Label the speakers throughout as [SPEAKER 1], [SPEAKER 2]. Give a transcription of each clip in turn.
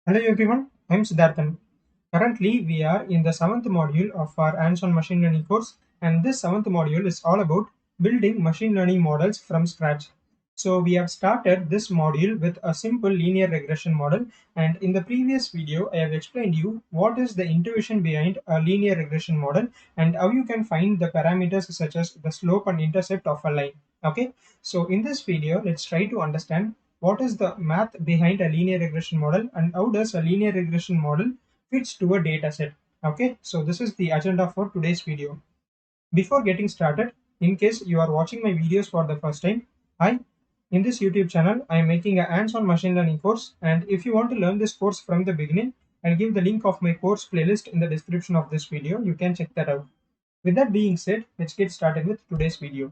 [SPEAKER 1] Hello everyone, I'm Siddharthan. Currently, we are in the seventh module of our hands-on machine learning course, and this seventh module is all about building machine learning models from scratch. So we have started this module with a simple linear regression model, and in the previous video, I have explained you what is the intuition behind a linear regression model and how you can find the parameters such as the slope and intercept of a line. Okay, so in this video, let's try to understand what is the math behind a linear regression model and how does a linear regression model fits to a data set. Okay, so this is the agenda for today's video. Before getting started, in case you are watching my videos for the first time, hi, in this YouTube channel, I am making a hands-on machine learning course, and if you want to learn this course from the beginning, I'll give the link of my course playlist in the description of this video. You can check that out. With that being said, let's get started with today's video.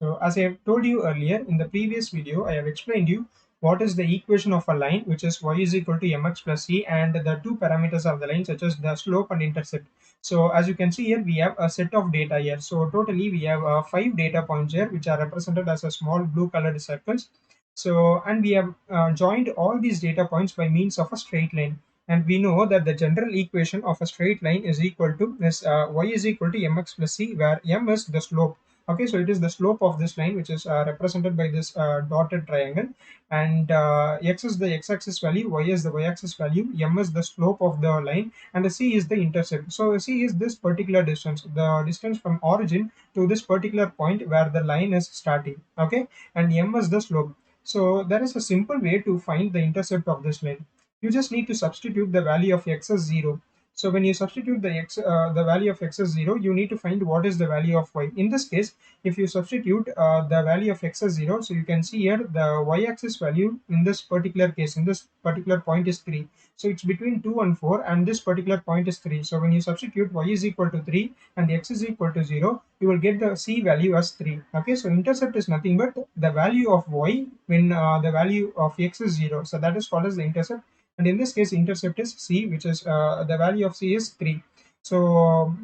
[SPEAKER 1] So as I have told you earlier in the previous video, I have explained you what is the equation of a line, which is y is equal to mx plus c, and the two parameters of the line such as the slope and intercept. So as you can see here, we have a set of data here. So totally we have five data points here, which are represented as a small blue colored circles. So and we have joined all these data points by means of a straight line. And we know that the general equation of a straight line is equal to this y is equal to mx plus c, where m is the slope. Okay, so it is the slope of this line which is represented by this dotted triangle, and x is the x-axis value, y is the y-axis value, m is the slope of the line, and the c is the intercept. So c is this particular distance, the distance from origin to this particular point where the line is starting. Okay, and m is the slope. So there is a simple way to find the intercept of this line. You just need to substitute the value of x as 0. So when you substitute the value of x as 0, you need to find what is the value of y. In this case, if you substitute the value of x as 0, so you can see here the y-axis value in this particular case, in this particular point is 3. So it's between 2 and 4, and this particular point is 3. So when you substitute y is equal to 3 and x is equal to 0, you will get the c value as 3. Okay, so intercept is nothing but the value of y when the value of x is 0. So that is called as the intercept, and in this case intercept is c, which is the value of c is 3. So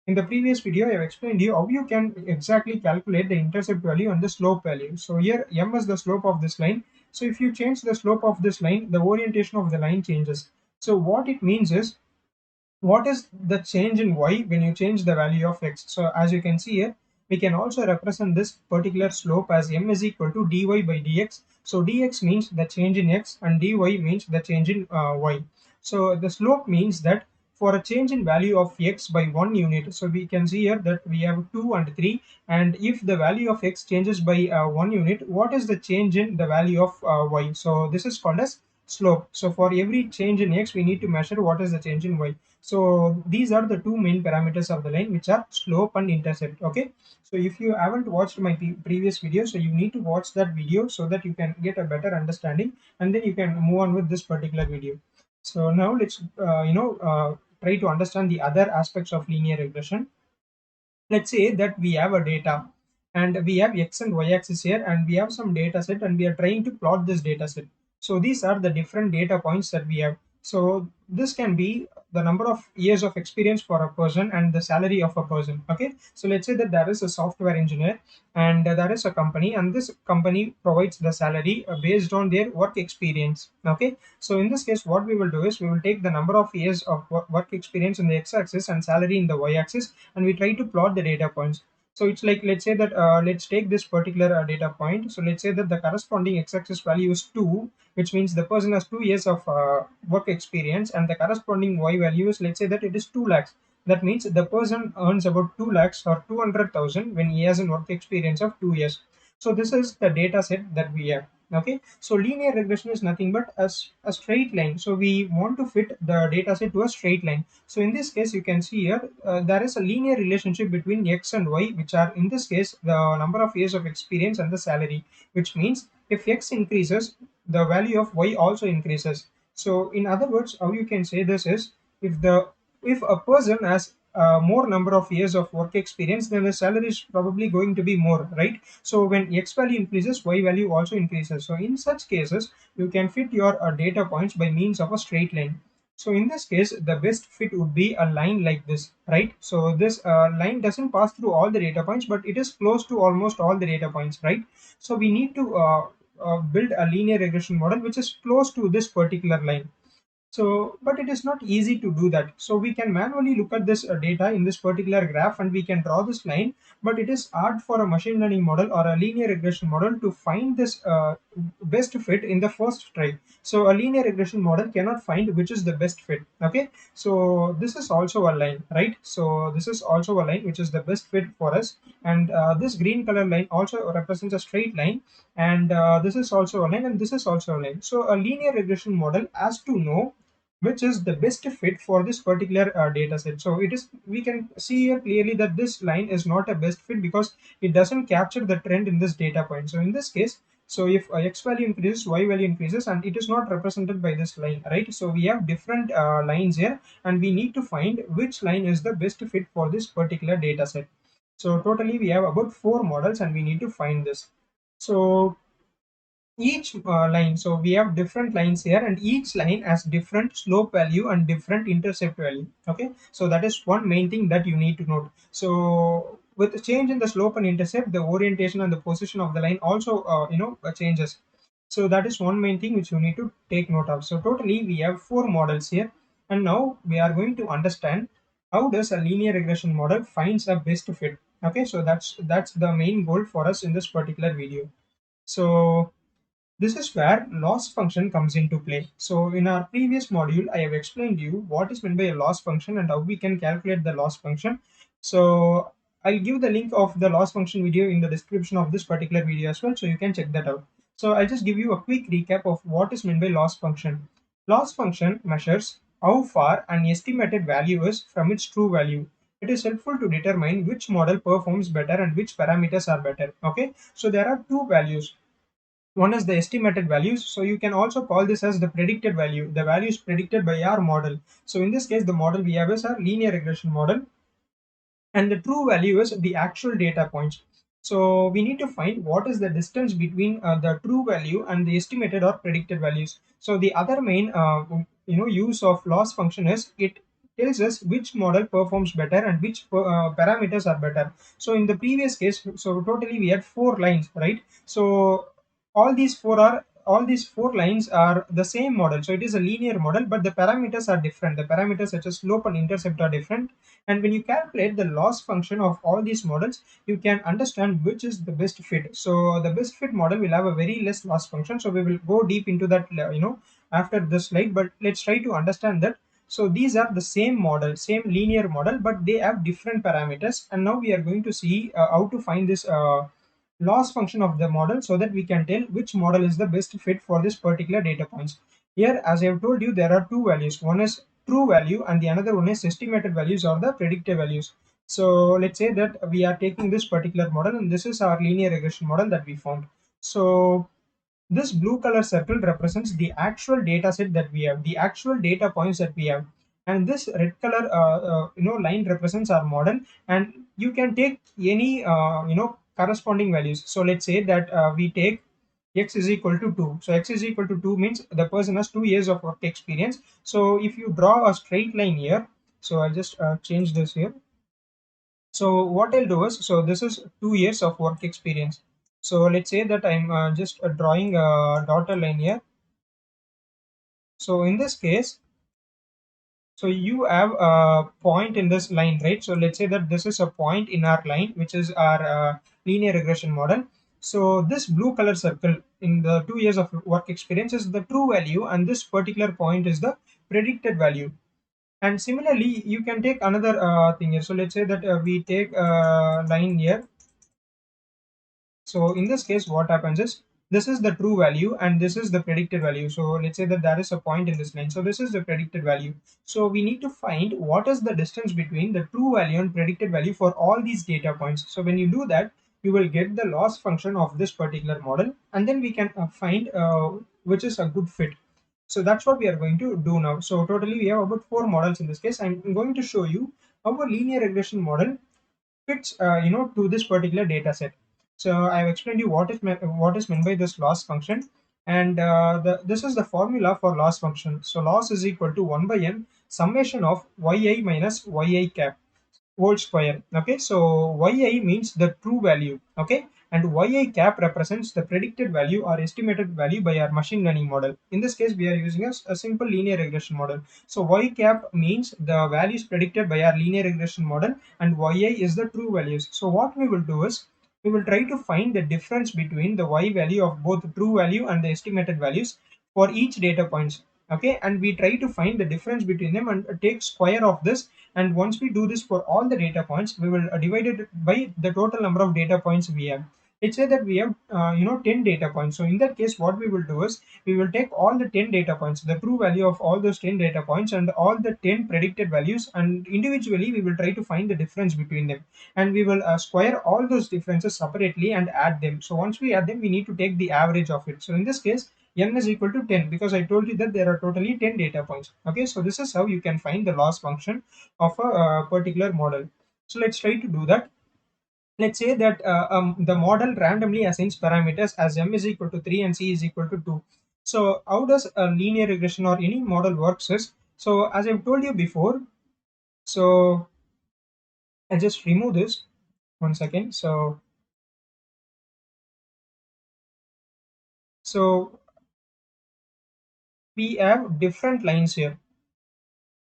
[SPEAKER 1] in the previous video I have explained you how you can exactly calculate the intercept value and the slope value. So here m is the slope of this line. So if you change the slope of this line, the orientation of the line changes. So what it means is, what is the change in y when you change the value of x? So as you can see here, we can also represent this particular slope as m is equal to dy by dx. So dx means the change in x and dy means the change in y. So the slope means that for a change in value of x by 1 unit, so we can see here that we have 2 and 3, and if the value of x changes by 1 unit, what is the change in the value of y? So this is called as slope. So for every change in x, we need to measure what is the change in y. So these are the two main parameters of the line, which are slope and intercept. Okay, so if you haven't watched my previous video, so you need to watch that video so that you can get a better understanding, and then you can move on with this particular video. So now let's try to understand the other aspects of linear regression. Let's say that we have a data, and we have x and y axis here, and we have some data set, and we are trying to plot this data set. So these are the different data points that we have. So this can be the number of years of experience for a person and the salary of a person. Okay, so let's say that there is a software engineer, and there is a company, and this company provides the salary based on their work experience. Okay, so in this case, what we will do is we will take the number of years of work experience in the x-axis and salary in the y-axis, and we try to plot the data points. So it's like, let's say that let's take this particular data point. So let's say that the corresponding x-axis value is 2, which means the person has 2 years of work experience, and the corresponding y value is, let's say that it is 2 lakhs. That means the person earns about 2 lakhs or 200,000 when he has a work experience of 2 years. So this is the data set that we have. Okay, so linear regression is nothing but a straight line. So we want to fit the data set to a straight line. So in this case, you can see here there is a linear relationship between x and y, which are in this case the number of years of experience and the salary, which means if x increases, the value of y also increases. So in other words, how you can say this is, if a person has more number of years of work experience, then the salary is probably going to be more, right? So when x value increases, y value also increases. So in such cases, you can fit your data points by means of a straight line. So in this case, the best fit would be a line like this, right? So this line doesn't pass through all the data points, but it is close to almost all the data points, right? So we need to build a linear regression model which is close to this particular line. So, but it is not easy to do that. So we can manually look at this data in this particular graph and we can draw this line, but it is hard for a machine learning model or a linear regression model to find this best fit in the first try. So a linear regression model cannot find which is the best fit. Okay, so this is also a line, right? So this is also a line which is the best fit for us, and this green color line also represents a straight line, and this is also a line, and this is also a line. So a linear regression model has to know which is the best fit for this particular data set. So it is, we can see here clearly that this line is not a best fit because it doesn't capture the trend in this data point. So in this case, so if x value increases, y value increases, and it is not represented by this line, right? So we have different lines here, and we need to find which line is the best fit for this particular data set. So totally we have about 4 models, and we need to find this. So each line, so we have different lines here, and each line has different slope value and different intercept value. Okay, so that is one main thing that you need to note. So with the change in the slope and intercept, the orientation and the position of the line also changes. So that is one main thing which you need to take note of. So totally we have 4 models here, and now we are going to understand how does a linear regression model finds a best fit. Okay, so that's the main goal for us in this particular video. So this is where loss function comes into play. So in our previous module, I have explained you what is meant by a loss function and how we can calculate the loss function. So I'll give the link of the loss function video in the description of this particular video as well, so you can check that out. So I'll just give you a quick recap of what is meant by loss function. Loss function measures how far an estimated value is from its true value. It is helpful to determine which model performs better and which parameters are better. Okay, so there are two values. One is the estimated values. So you can also call this as the predicted value, the values predicted by our model. So in this case, the model we have is our linear regression model, and the true value is the actual data points. So we need to find what is the distance between the true value and the estimated or predicted values. So the other main use of loss function is it tells us which model performs better and which parameters are better. So in the previous case, so totally we had 4 lines, right? So all these 4 lines are the same model. So it is a linear model, but the parameters are different. The parameters such as slope and intercept are different, and when you calculate the loss function of all these models, you can understand which is the best fit. So the best fit model will have a very less loss function. So we will go deep into that, after this slide, but let's try to understand that. So these are the same model, same linear model, but they have different parameters. And now we are going to see how to find this loss function of the model so that we can tell which model is the best fit for this particular data points. Here, as I have told you, there are two values. One is true value and the another one is estimated values or the predicted values. So let's say that we are taking this particular model, and this is our linear regression model that we found. So this blue color circle represents the actual data set that we have, the actual data points that we have. And this red color line represents our model, and you can take any corresponding values. So let's say that we take x is equal to 2. So x is equal to 2 means the person has 2 years of work experience. So if you draw a straight line here, so I'll just change this here. So what I'll do is, so this is 2 years of work experience. So let's say that I'm just drawing a dotted line here. So in this case, so you have a point in this line, right? So let's say that this is a point in our line, which is our linear regression model. So this blue color circle in the 2 years of work experience is the true value, and this particular point is the predicted value. And similarly, you can take another thing here. So let's say that we take a line here. So in this case, what happens is this is the true value and this is the predicted value. So let's say that there is a point in this line. So this is the predicted value. So we need to find what is the distance between the true value and predicted value for all these data points. So when you do that, you will get the loss function of this particular model, and then we can find which is a good fit. So that's what we are going to do now. So totally we have about 4 models in this case. I'm going to show you how a linear regression model fits to this particular data set. So I've explained you what is meant by this loss function, and this is the formula for loss function. So loss is equal to 1 by n summation of yi minus yi cap whole square. Okay, so yi means the true value. Okay, and yi cap represents the predicted value or estimated value by our machine learning model. In this case, we are using a simple linear regression model. So y cap means the values predicted by our linear regression model, and yi is the true values. So what we will do is we will try to find the difference between the y value of both true value and the estimated values for each data points. Okay, and we try to find the difference between them and take square of this, and once we do this for all the data points, we will divide it by the total number of data points we have. Let's say that we have 10 data points. So in that case, what we will do is we will take all the 10 data points, the true value of all those 10 data points and all the 10 predicted values, and individually we will try to find the difference between them, and we will square all those differences separately and add them. So once we add them, we need to take the average of it. So in this case, n is equal to 10, because I told you that there are totally 10 data points. Okay, so this is how you can find the loss function of a particular model. So let's try to do that. Let's say that the model randomly assigns parameters as m is equal to 3 and c is equal to 2. So how does a linear regression or any model works is, so as I've told you before, so I just remove this 1 second. So we have different lines here.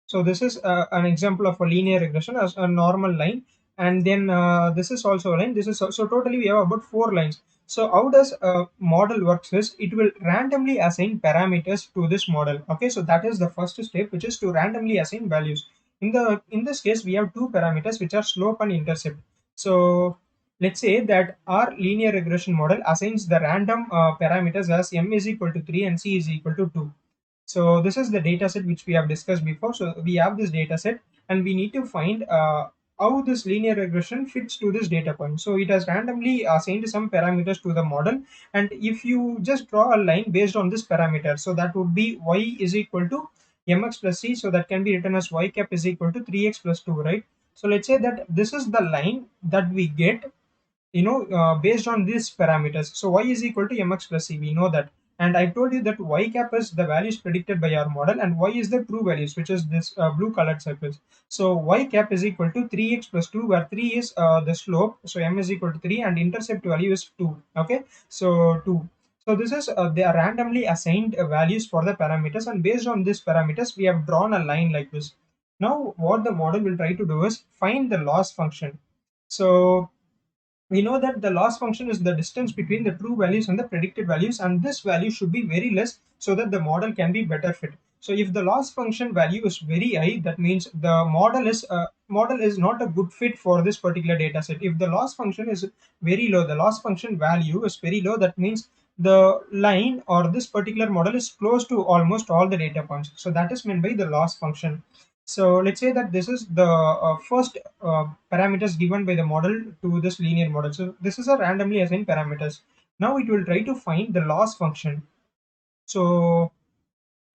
[SPEAKER 1] So this is an example of a linear regression as a normal line, and then this is also a line. This is so totally we have about 4 lines. So how does a model works is it will randomly assign parameters to this model. Okay, so that is the first step, which is to randomly assign values. In this case, we have two parameters which are slope and intercept. So let's say that our linear regression model assigns the random parameters as m is equal to 3 and c is equal to 2. So this is the data set which we have discussed before. So we have this data set, and we need to find how this linear regression fits to this data point. So it has randomly assigned some parameters to the model, and if you just draw a line based on this parameter, so that would be y is equal to mx plus c. So that can be written as y cap is equal to 3x plus 2, right? So let's say that this is the line that we get, based on these parameters. So y is equal to mx plus c, we know that. And I told you that y cap is the values predicted by our model, and y is the true values, which is this blue colored circles. So y cap is equal to 3x plus 2, where 3 is the slope, so m is equal to 3, and intercept value is 2. Okay, so 2. So this is they are randomly assigned values for the parameters, and based on these parameters we have drawn a line like this. Now what the model will try to do is find the loss function. So we know that the loss function is the distance between the true values and the predicted values, and this value should be very less so that the model can be better fit. So if the loss function value is very high, that means the model is not a good fit for this particular data set. If the loss function is very low, the loss function value is very low, that means the line or this particular model is close to almost all the data points. So that is meant by the loss function. So let's say that this is the first parameters given by the model to this linear model. So this is a randomly assigned parameters. Now it will try to find the loss function. So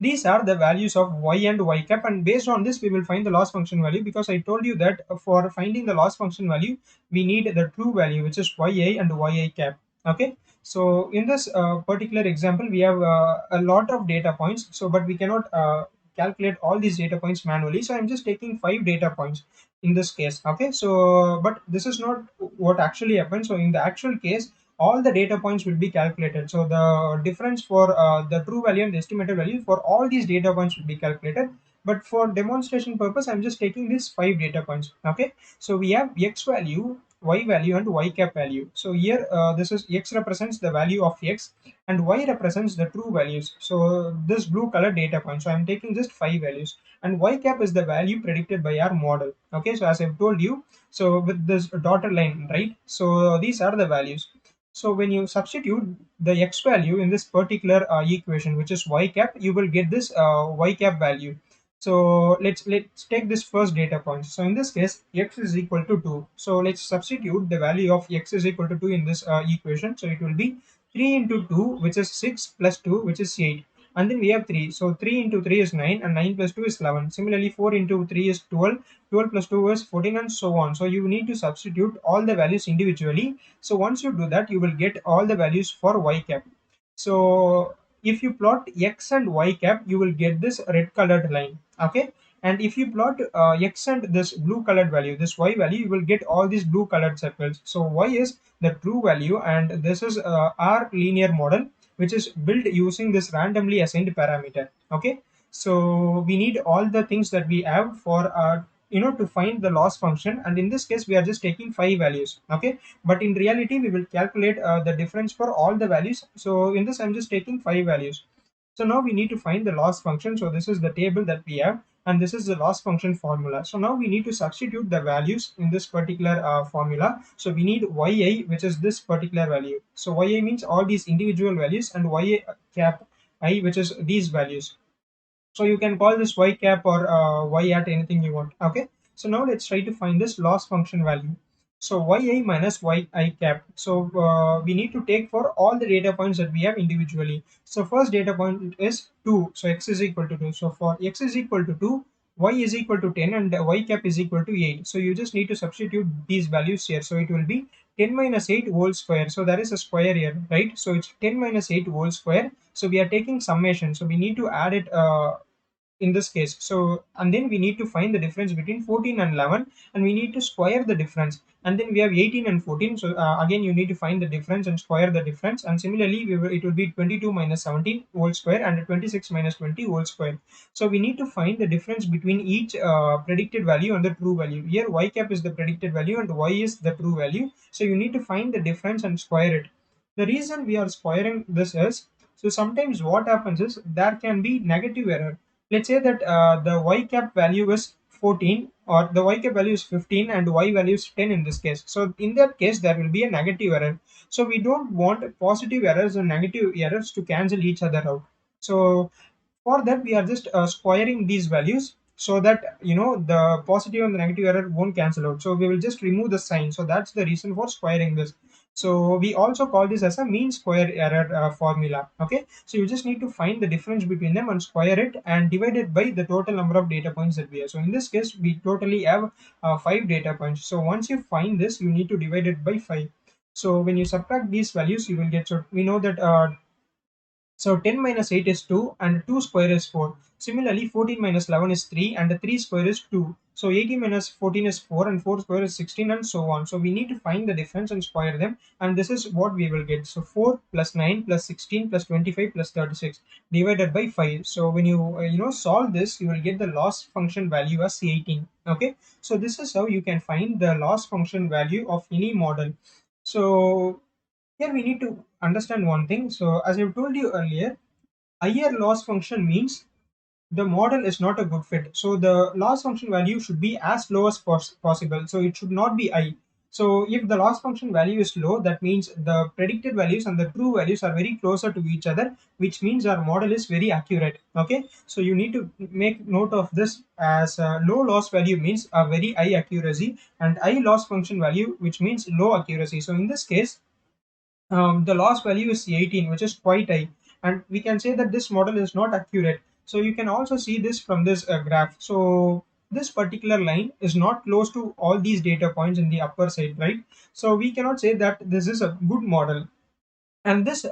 [SPEAKER 1] these are the values of y and y cap, and based on this we will find the loss function value, because I told you that for finding the loss function value we need the true value, which is yi and yi cap. Okay, so in this particular example we have a lot of data points, so but we cannot calculate all these data points manually, so I'm just taking 5 data points in this case. Okay, so but this is not what actually happened. So in the actual case, all the data points will be calculated. So the difference for the true value and the estimated value for all these data points will be calculated. But for demonstration purpose, I'm just taking these 5 data points. Okay, so we have x value, y value, and y cap value. So here this is x represents the value of x, and y represents the true values. So this blue color data point. So I'm taking just 5 values, and y cap is the value predicted by our model. Okay, so as I've told you, so with this dotted line, right? So these are the values. So when you substitute the x value in this particular equation, which is y cap, you will get this y cap value. So let's take this first data point. So in this case, x is equal to 2. So let's substitute the value of x is equal to 2 in this equation. So it will be 3 into 2, which is 6, plus 2, which is 8. And then we have 3. So 3 into 3 is 9, and 9 plus 2 is 11. Similarly, 4 into 3 is 12. 12 plus 2 is 14, and so on. So you need to substitute all the values individually. So once you do that, you will get all the values for y cap. So if you plot x and y cap, you will get this red colored line. Okay, And if you plot x and this blue colored value, this y value, you will get all these blue colored circles. So y is the true value, and this is our linear model, which is built using this randomly assigned parameter. Okay, so we need all the things that we have for to find the loss function, and in this case we are just taking 5 values. Okay, but in reality we will calculate the difference for all the values. So in this I'm just taking 5 values. So now we need to find the loss function. So this is the table that we have, and this is the loss function formula. So now we need to substitute the values in this particular formula. So we need yi, which is this particular value. So yi means all these individual values, and yi cap I, which is these values. So you can call this y cap or y at anything you want. Okay. So now let's try to find this loss function value. So yi minus yi cap. So we need to take for all the data points that we have individually. So first data point is 2. So x is equal to 2. So for x is equal to 2, y is equal to 10, and y cap is equal to 8. So you just need to substitute these values here. So it will be 10 minus 8 whole square. So there is a square here, right? So it's 10 minus 8 whole square. So we are taking summation. So we need to add it in this case. So and then we need to find the difference between 14 and 11, and we need to square the difference. And then we have 18 and 14. So again you need to find the difference and square the difference. And similarly it will be 22 minus 17 whole square and 26 minus 20 whole square. So we need to find the difference between each predicted value and the true value. Here y cap is the predicted value and y is the true value. So you need to find the difference and square it. The reason we are squaring this is, so sometimes what happens is there can be negative error. Let's say that the y cap value is 14, or the y cap value is 15, and y value is 10 in this case. So in that case there will be a negative error. So we don't want positive errors and negative errors to cancel each other out. So for that we are just squaring these values, so that the positive and the negative error won't cancel out. So we will just remove the sign. So that's the reason for squaring this. So we also call this as a mean square error formula. Okay, so you just need to find the difference between them and square it and divide it by the total number of data points that we have. So in this case we totally have 5 data points. So once you find this, you need to divide it by 5. So when you subtract these values, you will get, so we know that so 10 minus 8 is 2, and 2 square is 4. Similarly, 14 minus 11 is 3, and 3 square is 2. So 18 minus 14 is 4, and 4 square is 16, and so on. So we need to find the difference and square them, and this is what we will get. So 4 plus 9 plus 16 plus 25 plus 36 divided by 5. So when you solve this, you will get the loss function value as 18. Okay, so this is how you can find the loss function value of any model. So here we need to understand one thing. So as I told you earlier, higher loss function means the model is not a good fit. So the loss function value should be as low as possible. So it should not be high. So if the loss function value is low, that means the predicted values and the true values are very closer to each other, which means our model is very accurate. Okay, so you need to make note of this, as low loss value means a very high accuracy, and high loss function value, which means low accuracy. So in this case, the loss value is 18, which is quite high, and we can say that this model is not accurate. So you can also see this from this graph. So this particular line is not close to all these data points in the upper side, right? So we cannot say that this is a good model, and this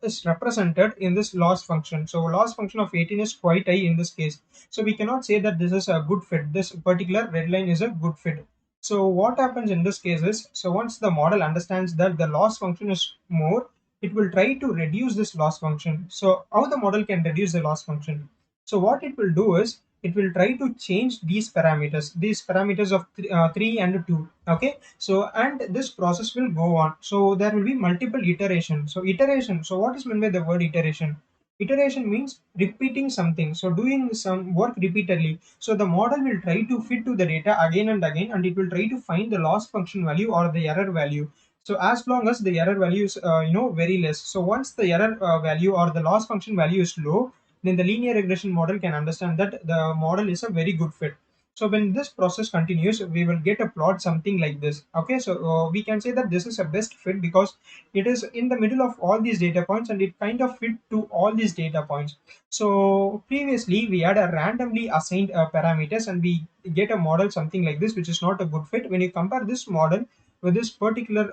[SPEAKER 1] is represented in this loss function. So loss function of 18 is quite high in this case. So we cannot say that this is a good fit, this particular red line is a good fit. So what happens in this case is, so once the model understands that the loss function is more, it will try to reduce this loss function. So how the model can reduce the loss function? So what it will do is, it will try to change these parameters of 3 and 2. Okay, so and this process will go on. So there will be multiple iterations. So iteration, so what is meant by the word iteration? Iteration means repeating something, so doing some work repeatedly. So the model will try to fit to the data again and again, and it will try to find the loss function value or the error value. So as long as the error value is very less. So once the error value or the loss function value is low, then the linear regression model can understand that the model is a very good fit. So when this process continues, we will get a plot something like this. Okay, so we can say that this is a best fit because it is in the middle of all these data points, and it kind of fit to all these data points. So previously we had a randomly assigned parameters, and we get a model something like this, which is not a good fit. When you compare this model with this particular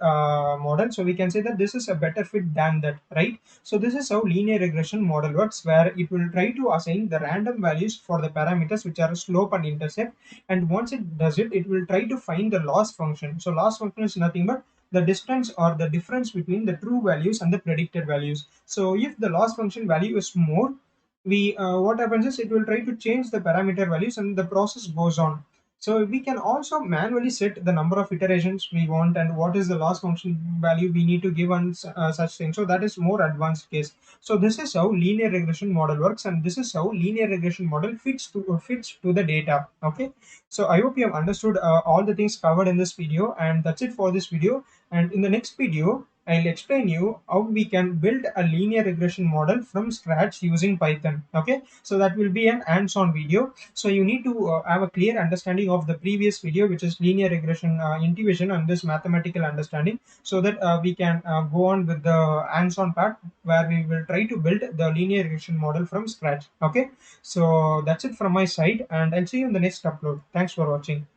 [SPEAKER 1] model, so we can say that this is a better fit than that, right? So this is how linear regression model works, where it will try to assign the random values for the parameters which are slope and intercept, and once it does it, it will try to find the loss function. So loss function is nothing but the distance or the difference between the true values and the predicted values. So if the loss function value is more, we what happens is it will try to change the parameter values and the process goes on. So we can also manually set the number of iterations we want and what is the loss function value we need to give on such things. So that is more advanced case. So this is how linear regression model works, and this is how linear regression model fits to the data. Okay, so I hope you have understood all the things covered in this video, and that's it for this video. And in the next video, I'll explain you how we can build a linear regression model from scratch using Python. Okay, so that will be an hands-on video. So you need to have a clear understanding of the previous video, which is linear regression intuition and this mathematical understanding, so that we can go on with the hands-on part where we will try to build the linear regression model from scratch. Okay, so that's it from my side, and I'll see you in the next upload. Thanks for watching.